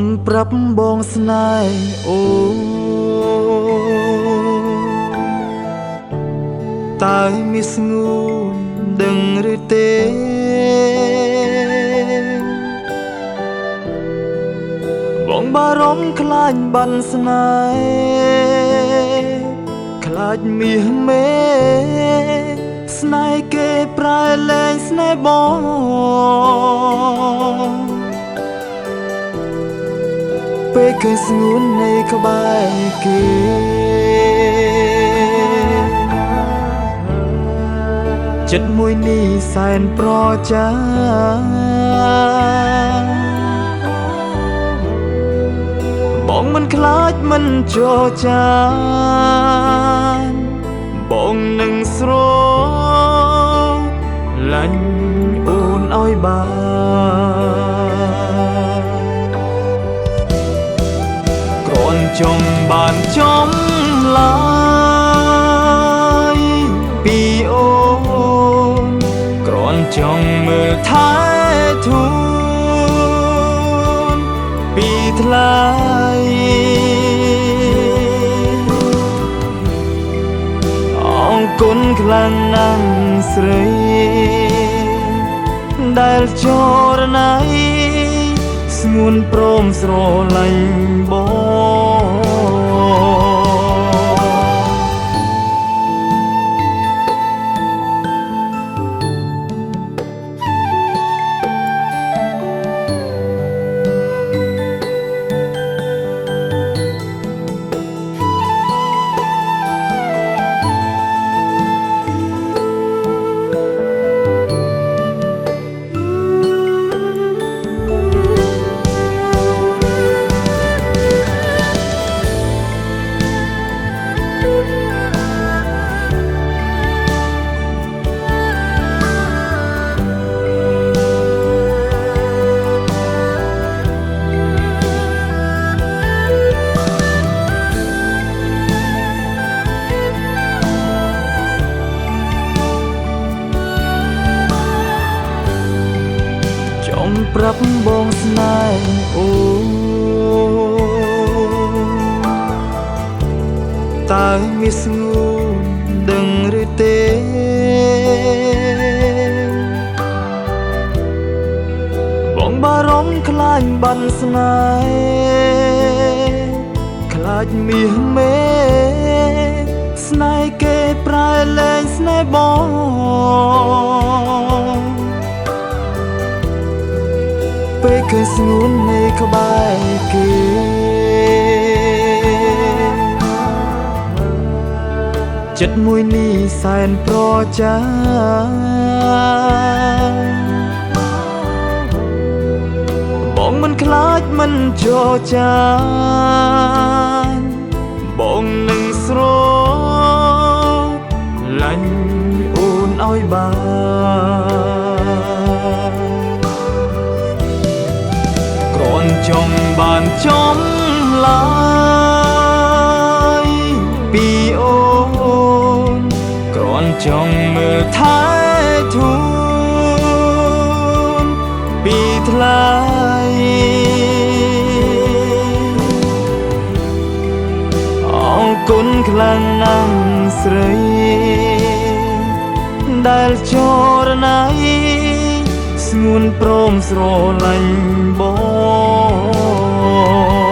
ងប្រាប់បងស្នេហ៍អូតើមានស្ងួនដឹងឬទេបងបារម្ភខ្លាចបាត់ស្នេហ៍ខ្លាចមាសមេស្នេហ៍គេប្រែលែងស្នេហ៍បងពេលឃើញស្ងួននៃក្បែរគេចិត្តមួយនេះសែនប្រចាបងមិនខ្លាចមិនចោចានបងនឹងស្រឡាញ់អូនឲ្យបានគ្រាន់ចង់បានចំឡាយពីអូនគ្រាន់ចង់មើលថែទូនពីថ្លៃអរគុណខ្លាំងណាស់ស្រីដែលចរណៃស្ងួនព្រមស្រឡាញ់បងប្រាប់បងស្នេហ៍អូតើមានស្ងួនដឹងឬទេបងបារម្ភខ្លាចបាត់ស្នេហ៍ខ្លាចមាសមេស្នេហ៍គេប្រែលែងស្នេហ៍បងពេលឃើញស្ងួននៃក្បែរគេចិត្តមួយនេះសែនប្រចាបងមិនខ្លាចមិនចោចានបងនឹងស្រឡាញ់អូនឲ្យបានគ្រាន់ចង់បានចំឡាយពីអូនគ្រាន់ចង់មើលថែទូនពីថ្លៃអរគុណខ្លាំងណាស់ស្រីដែលចរណៃស្ងួនព្រមស្រឡាញ់បង